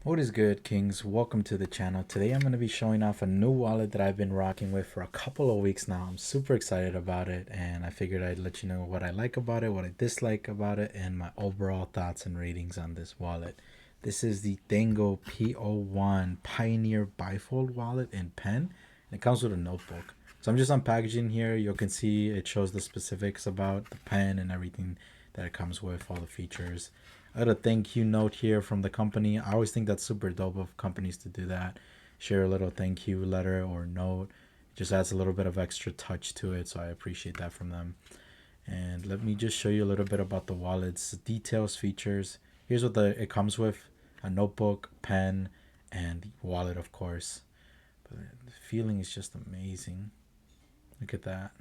What is good, Kings? Welcome to the channel. Today I'm going to be showing off a new wallet that I've been rocking with for a couple of weeks now. I'm super excited about it, and I figured I'd let you know what I like about it, what I dislike about it, and my overall thoughts and ratings on this wallet. This is the Dango P01 Pioneer Bifold wallet in pen, and it comes with a notebook. So I'm just unpackaging here. You can see it shows the specifics about the pen and everything that it comes with, all the features. I got a thank you note here from the company. I always think that's super dope of companies to do that. Share a little thank you letter or note. It just adds a little bit of extra touch to it, so I appreciate that from them. And let me just show you a little bit about the wallet's details, features. Here's what it comes with: a notebook, pen, and the wallet, of course. But the feeling is just amazing. Look at that.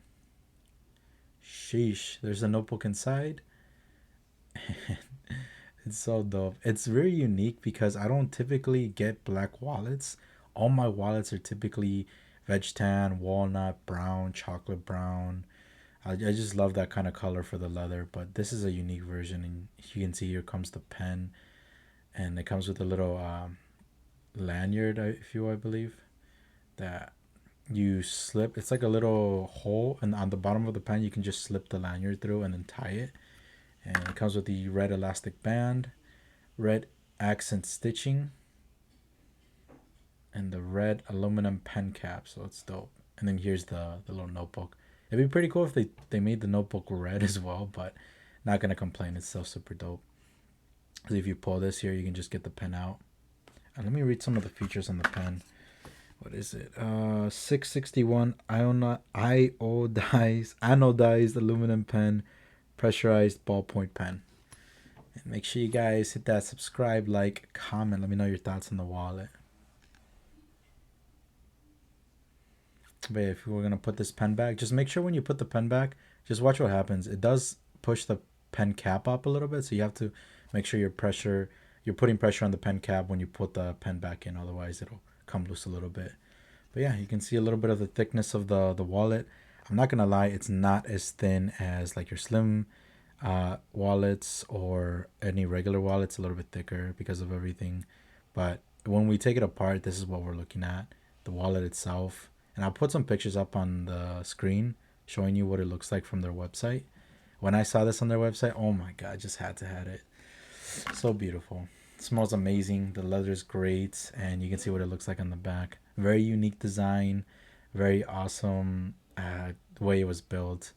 Sheesh. There's a notebook inside. It's so dope. It's very unique because I don't typically get black wallets. All my wallets are typically veg tan, walnut, brown, chocolate brown. I just love that kind of color for the leather, but this is a unique version. And you can see here comes the pen, and it comes with a little lanyard, if you will, I believe, that you slip. It's like a little hole, and on the bottom of the pen, you can just slip the lanyard through and then tie it. And it comes with the red elastic band, red accent stitching, and the red aluminum pen cap. So it's dope. And then here's the little notebook. It'd be pretty cool if they made the notebook red as well, but not gonna complain. It's still super dope. So if you pull this here, you can just get the pen out. And let me read some of the features on the pen. What is it? 661 anodized aluminum pen, pressurized ballpoint pen. And make sure you guys hit that subscribe, like, comment. Let me know your thoughts on the wallet. But if we're going to put this pen back, just make sure when you put the pen back, just watch what happens. It does push the pen cap up a little bit, so you have to make sure you're putting pressure on the pen cap when you put the pen back in. Otherwise, it'll come loose a little bit. But yeah, you can see a little bit of the thickness of the wallet. I'm not going to lie, it's not as thin as like your slim wallets or any regular wallets. A little bit thicker because of everything. But when we take it apart, this is what we're looking at: the wallet itself. And I'll put some pictures up on the screen showing you what it looks like from their website. When I saw this on their website, oh my god, I just had to have it. So beautiful. It smells amazing. The leather is great, and you can see what it looks like on the back. Very unique design, very awesome the way it was built.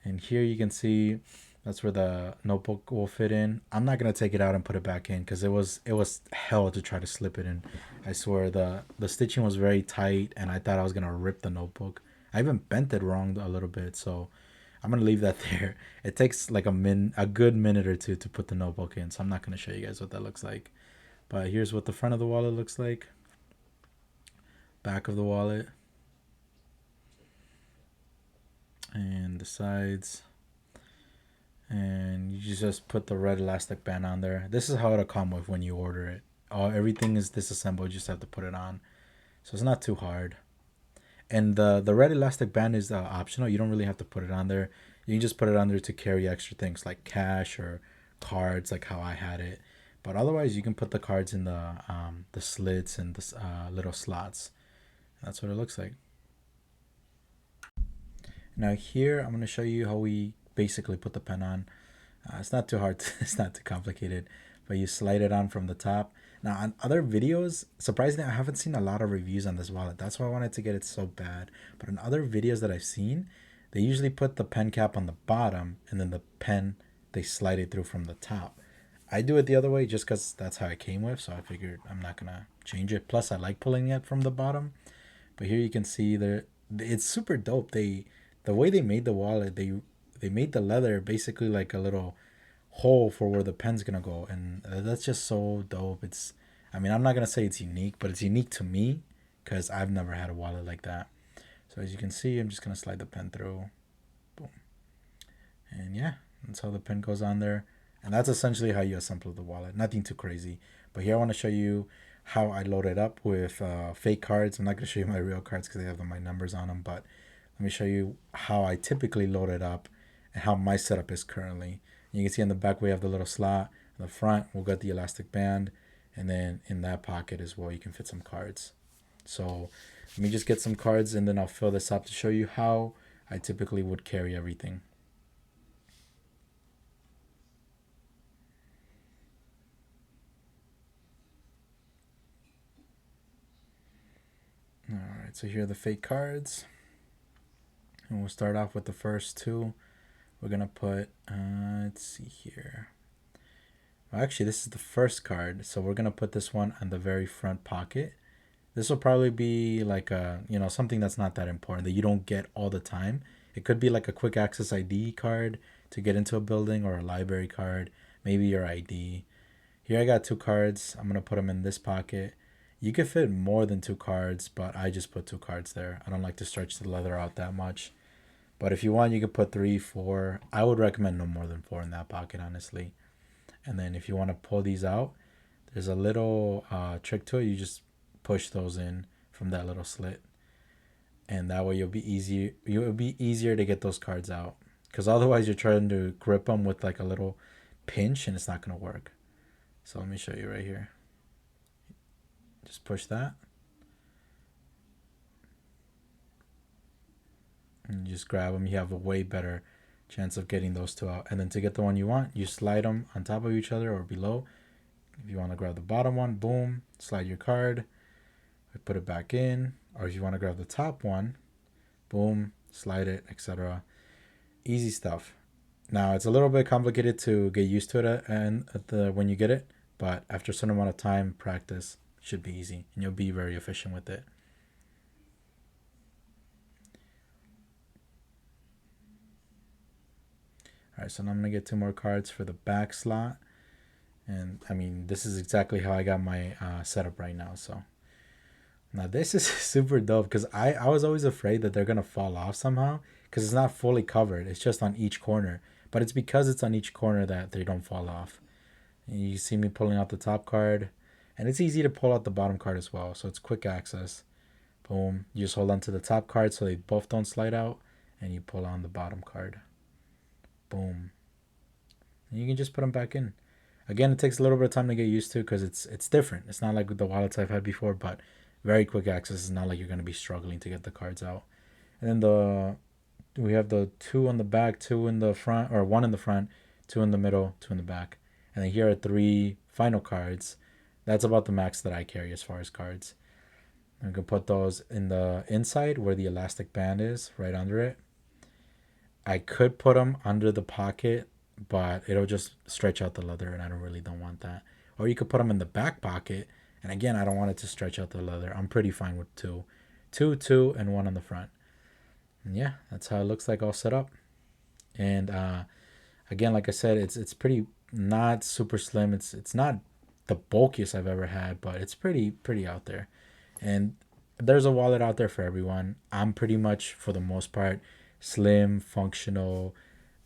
And here you can see that's where the notebook will fit in. I'm not gonna take it out and put it back in because it was hell to try to slip it in. I swear the stitching was very tight, and I thought I was gonna rip the notebook. I even bent it wrong a little bit, so I'm gonna leave that there. It takes like a good minute or two to put the notebook in, so I'm not gonna show you guys what that looks like. But here's what the front of the wallet looks like. Back of the wallet. And the sides. And you just put the red elastic band on there. This is how it'll come with when you order it. Everything is disassembled. You just have to put it on, so it's not too hard. And the red elastic band is optional. You don't really have to put it on there. You can just put it on there to carry extra things like cash or cards, like how I had it. But otherwise, you can put the cards in the slits and the little slots. That's what it looks like. Now here, I'm going to show you how we basically put the pen on. It's not too hard. It's not too complicated. But you slide it on from the top. Now on other videos, surprisingly, I haven't seen a lot of reviews on this wallet. That's why I wanted to get it so bad. But in other videos that I've seen, they usually put the pen cap on the bottom, and then the pen, they slide it through from the top. I do it the other way just because that's how it came with. So I figured I'm not going to change it. Plus, I like pulling it from the bottom. But here you can see it's super dope. The way they made the wallet, they made the leather basically like a little hole for where the pen's gonna go, and that's just so dope. I mean, I'm not gonna say it's unique, but it's unique to me because I've never had a wallet like that. So as you can see, I'm just gonna slide the pen through. Boom. And yeah, that's how the pen goes on there. And that's essentially how you assemble the wallet. Nothing too crazy. But here I want to show you how I load it up with fake cards. I'm not going to show you my real cards because they have my numbers on them. But let me show you how I typically load it up and how my setup is currently. And you can see on the back we have the little slot. In the front, we'll get the elastic band. And then in that pocket as well, you can fit some cards. So let me just get some cards and then I'll fill this up to show you how I typically would carry everything. All right, so here are the fake cards. And we'll start off with the first two. We're going to put, let's see here. Well, actually, this is the first card. So we're going to put this one on the very front pocket. This will probably be like a, something that's not that important that you don't get all the time. It could be like a quick access ID card to get into a building or a library card, maybe your ID. Here I got two cards. I'm going to put them in this pocket. You could fit more than two cards, but I just put two cards there. I don't like to stretch the leather out that much. But if you want, you could put 3, 4. I would recommend no more than 4 in that pocket, honestly. And then if you want to pull these out, there's a little trick to it. You just push those in from that little slit. And that way you'll be easier to get those cards out. Because otherwise you're trying to grip them with like a little pinch and it's not going to work. So let me show you right here. Just push that. And you just grab them. You have a way better chance of getting those two out. And then to get the one you want, you slide them on top of each other or below. If you want to grab the bottom one, boom, slide your card, put it back in. Or if you want to grab the top one, boom, slide it, etc. Easy stuff. Now it's a little bit complicated to get used to it when you get it, but after a certain amount of time, practice, should be easy and you'll be very efficient with it. All right, so now I'm gonna get 2 more cards for the back slot. And I mean, this is exactly how I got my setup right now. So now this is super dope because I was always afraid that they're gonna fall off somehow because it's not fully covered. It's just on each corner, but it's because it's on each corner that they don't fall off. And you see me pulling out the top card, and it's easy to pull out the bottom card as well. So it's quick access. Boom. You just hold on to the top card so they both don't slide out, and you pull on the bottom card. Boom. And you can just put them back in. Again, it takes a little bit of time to get used to because it's different. It's not like the wallets I've had before, but very quick access. It's not like you're going to be struggling to get the cards out. And then we have the 2 on the back, 2 in the front, or 1 in the front, 2 in the middle, 2 in the back. And then here are 3 final cards. That's about the max that I carry as far as cards. I'm going to put those in the inside where the elastic band is, right under it. I could put them under the pocket, but it'll just stretch out the leather and I don't want that. Or you could put them in the back pocket. And again, I don't want it to stretch out the leather. I'm pretty fine with 2. 2, 2, and 1 on the front. And yeah, that's how it looks like all set up. And again, like I said, it's pretty not super slim. It's not the bulkiest I've ever had, but it's pretty out there. And there's a wallet out there for everyone. I'm pretty much, for the most part, slim, functional,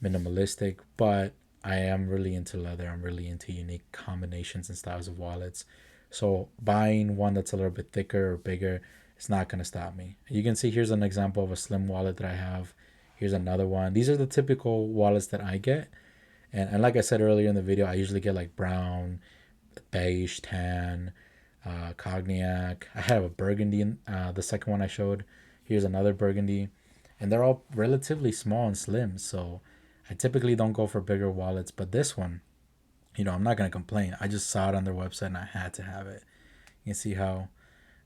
minimalistic, but I am really into leather. I'm really into unique combinations and styles of wallets. So buying one that's a little bit thicker or bigger, it's not going to stop me. You can see here's an example of a slim wallet that I have. Here's another one. These are the typical wallets that I get. And like I said earlier in the video, I usually get like brown, beige, tan, cognac. I have a burgundy in the second one I showed. Here's another burgundy. And they're all relatively small and slim. So I typically don't go for bigger wallets. But this one, I'm not going to complain. I just saw it on their website and I had to have it. You can see how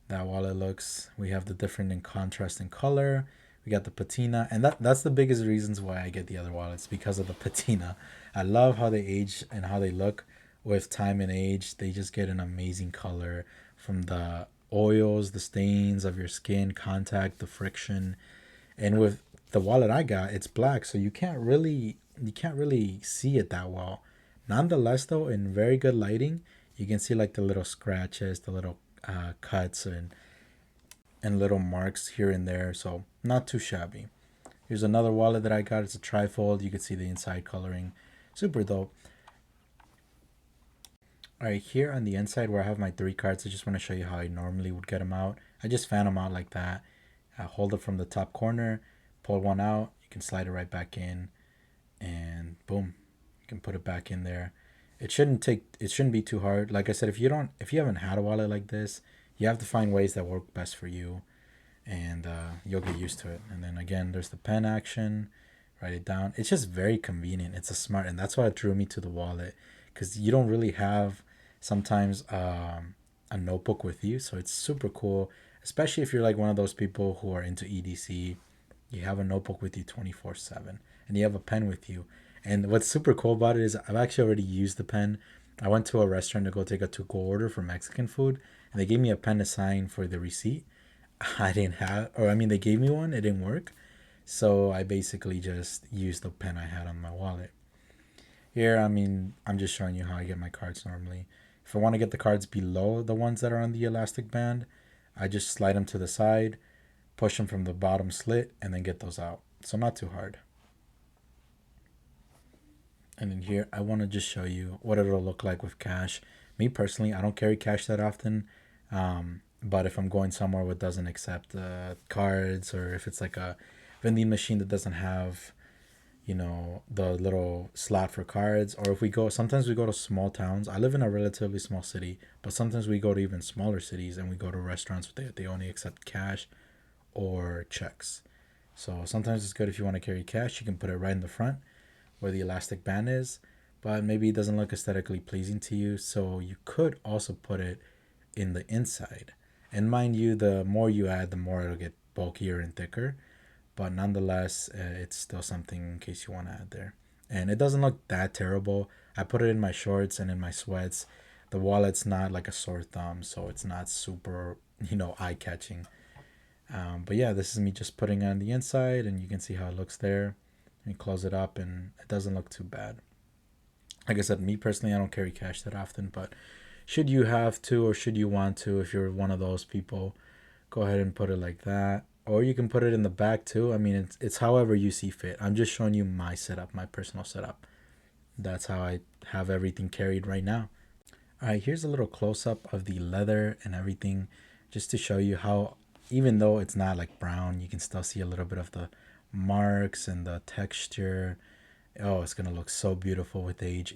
that wallet looks. We have the different in contrast in color. We got the patina, and that's the biggest reasons why I get the other wallets, because of the patina. I love how they age and how they look with time and age. They just get an amazing color from the oils, the stains of your skin, contact, the friction. And with the wallet I got, it's black, so you can't really see it that well. Nonetheless, though, in very good lighting, you can see like the little scratches, the little cuts and little marks here and there. So not too shabby. Here's another wallet that I got. It's a trifold. You can see the inside coloring. Super dope. All right, here on the inside where I have my 3 cards, I just want to show you how I normally would get them out. I just fan them out like that. Hold it from the top corner, pull one out. You can slide it right back in, and boom, you can put it back in there. It shouldn't be too hard. Like I said, if you haven't had a wallet like this, you have to find ways that work best for you, and you'll get used to it. And then again, there's the pen action. Write it down. It's just very convenient. It's a smart, and that's why it drew me to the wallet, because you don't really have sometimes a notebook with you, so it's super cool. Especially if you're like one of those people who are into EDC, you have a notebook with you 24/7, and you have a pen with you. And what's super cool about it is I've actually already used the pen. I went to a restaurant to go take a to-go order for Mexican food, and they gave me a pen to sign for the receipt. I didn't have, or I mean, they gave me one. It didn't work, so I basically just used the pen I had on my wallet. Here, I mean, I'm just showing you how I get my cards normally. If I want to get the cards below the ones that are on the elastic band, I just slide them to the side, push them from the bottom slit, and then get those out. So not too hard. And then here, I want to just show you what it'll look like with cash. Me personally, I don't carry cash that often. But if I'm going somewhere that doesn't accept cards, or if it's like a vending machine that doesn't have, the little slot for cards, or if we go, sometimes we go to small towns. I live in a relatively small city, but sometimes we go to even smaller cities and we go to restaurants where they only accept cash or checks. So sometimes it's good if you want to carry cash, you can put it right in the front where the elastic band is, but maybe it doesn't look aesthetically pleasing to you. So you could also put it in the inside. And mind you, the more you add, the more it'll get bulkier and thicker. But nonetheless, it's still something in case you want to add there. And it doesn't look that terrible. I put it in my shorts and in my sweats. The wallet's not like a sore thumb, so it's not super, eye catching. But yeah, this is me just putting it on the inside, and you can see how it looks there. And close it up, and it doesn't look too bad. Like I said, me personally, I don't carry cash that often, but should you have to, or should you want to, if you're one of those people, go ahead and put it like that. Or you can put it in the back too. I mean, it's however you see fit. I'm just showing you my setup, my personal setup. That's how I have everything carried right now. All right, here's a little close up of the leather and everything, just to show you how, even though it's not like brown, you can still see a little bit of the marks and the texture. Oh, it's gonna look so beautiful with age.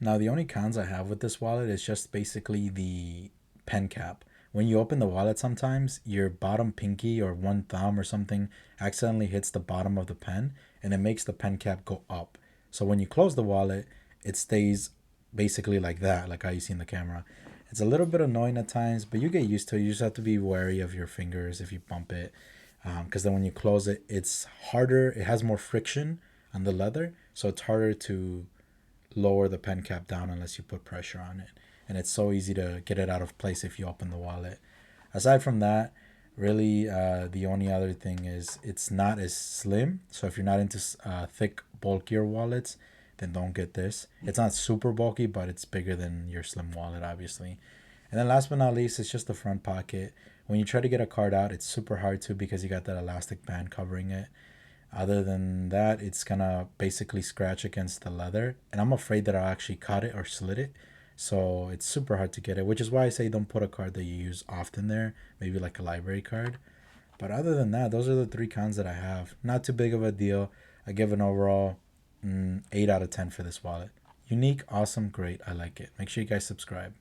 Now, the only cons I have with this wallet is just basically the pen cap. When you open the wallet, sometimes your bottom pinky or one thumb or something accidentally hits the bottom of the pen, and it makes the pen cap go up. So when you close the wallet, it stays basically like that, like how you see in the camera. It's a little bit annoying at times, but you get used to it. You just have to be wary of your fingers if you bump it, because then when you close it, it's harder. It has more friction on the leather, so it's harder to lower the pen cap down unless you put pressure on it. And it's so easy to get it out of place if you open the wallet. Aside from that, really, the only other thing is it's not as slim. So if you're not into thick, bulkier wallets, then don't get this. It's not super bulky, but it's bigger than your slim wallet, obviously. And then last but not least, it's just the front pocket. When you try to get a card out, it's super hard to, because you got that elastic band covering it. Other than that, it's gonna basically scratch against the leather, and I'm afraid that I'll actually cut it or slit it. So it's super hard to get it, which is why I say don't put a card that you use often there, maybe like a library card. But other than that, those are the three cons that I have. Not too big of a deal. I give an overall 8 out of 10 for this wallet. Unique, awesome, great. I like it. Make sure you guys subscribe.